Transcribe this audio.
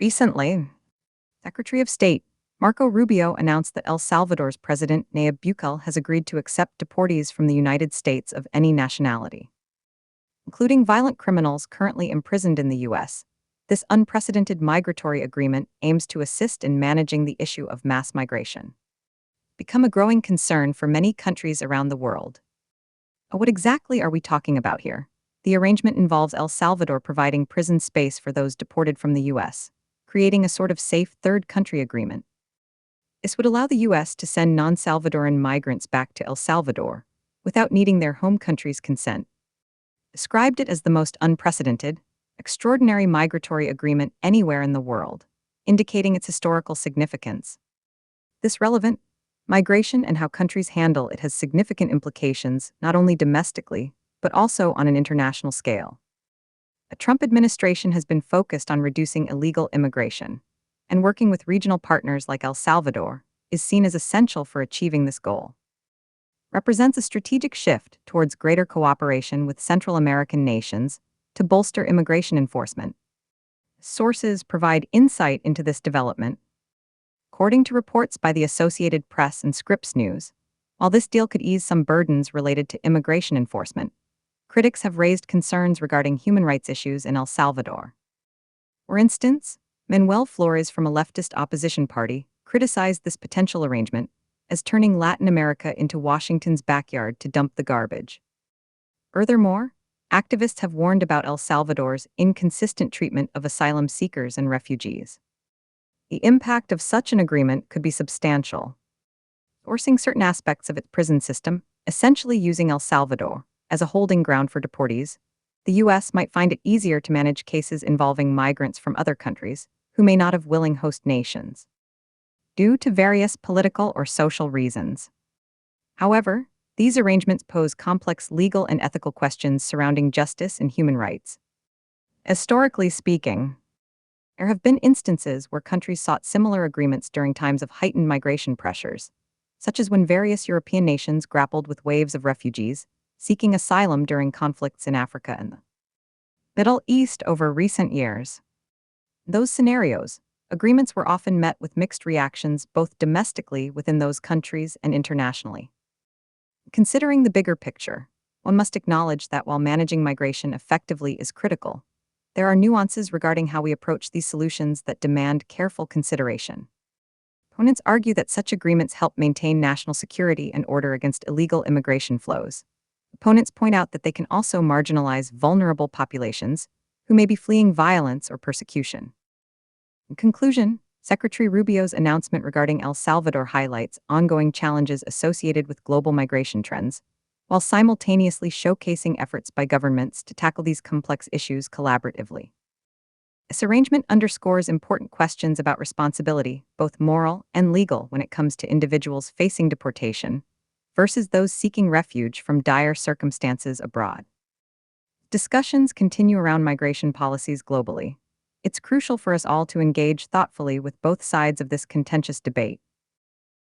Recently, Secretary of State Marco Rubio announced that El Salvador's President Nayib Bukele has agreed to accept deportees from the United States of any nationality, including violent criminals currently imprisoned in the U.S. This unprecedented migratory agreement aims to assist in managing the issue of mass migration, become a growing concern for many countries around the world. What exactly are we talking about here? The arrangement involves El Salvador providing prison space for those deported from the U.S., creating a sort of safe third country agreement. This would allow the U.S. to send non-Salvadoran migrants back to El Salvador without needing their home country's consent. Described it as the most unprecedented, extraordinary migratory agreement anywhere in the world, indicating its historical significance. This relevant migration and how countries handle it has significant implications not only domestically, but also on an international scale. The Trump administration has been focused on reducing illegal immigration, and working with regional partners like El Salvador is seen as essential for achieving this goal. Represents a strategic shift towards greater cooperation with Central American nations to bolster immigration enforcement. Sources provide insight into this development. According to reports by the Associated Press and Scripps News, while this deal could ease some burdens related to immigration enforcement, critics have raised concerns regarding human rights issues in El Salvador. For instance, Manuel Flores from a leftist opposition party criticized this potential arrangement as turning Latin America into Washington's backyard to dump the garbage. Furthermore, activists have warned about El Salvador's inconsistent treatment of asylum seekers and refugees. The impact of such an agreement could be substantial, forcing certain aspects of its prison system, essentially using El Salvador as a holding ground for deportees. The U.S. might find it easier to manage cases involving migrants from other countries who may not have willing host nations, due to various political or social reasons. However, these arrangements pose complex legal and ethical questions surrounding justice and human rights. Historically speaking, there have been instances where countries sought similar agreements during times of heightened migration pressures, such as when various European nations grappled with waves of refugees seeking asylum during conflicts in Africa and the Middle East over recent years. In those scenarios, agreements were often met with mixed reactions both domestically within those countries and internationally. Considering the bigger picture, one must acknowledge that while managing migration effectively is critical, there are nuances regarding how we approach these solutions that demand careful consideration. Opponents argue that such agreements help maintain national security and order against illegal immigration flows. Opponents point out that they can also marginalize vulnerable populations who may be fleeing violence or persecution. In conclusion, Secretary Rubio's announcement regarding El Salvador highlights ongoing challenges associated with global migration trends, while simultaneously showcasing efforts by governments to tackle these complex issues collaboratively. This arrangement underscores important questions about responsibility, both moral and legal, when it comes to individuals facing deportation versus those seeking refuge from dire circumstances abroad. Discussions continue around migration policies globally. It's crucial for us all to engage thoughtfully with both sides of this contentious debate.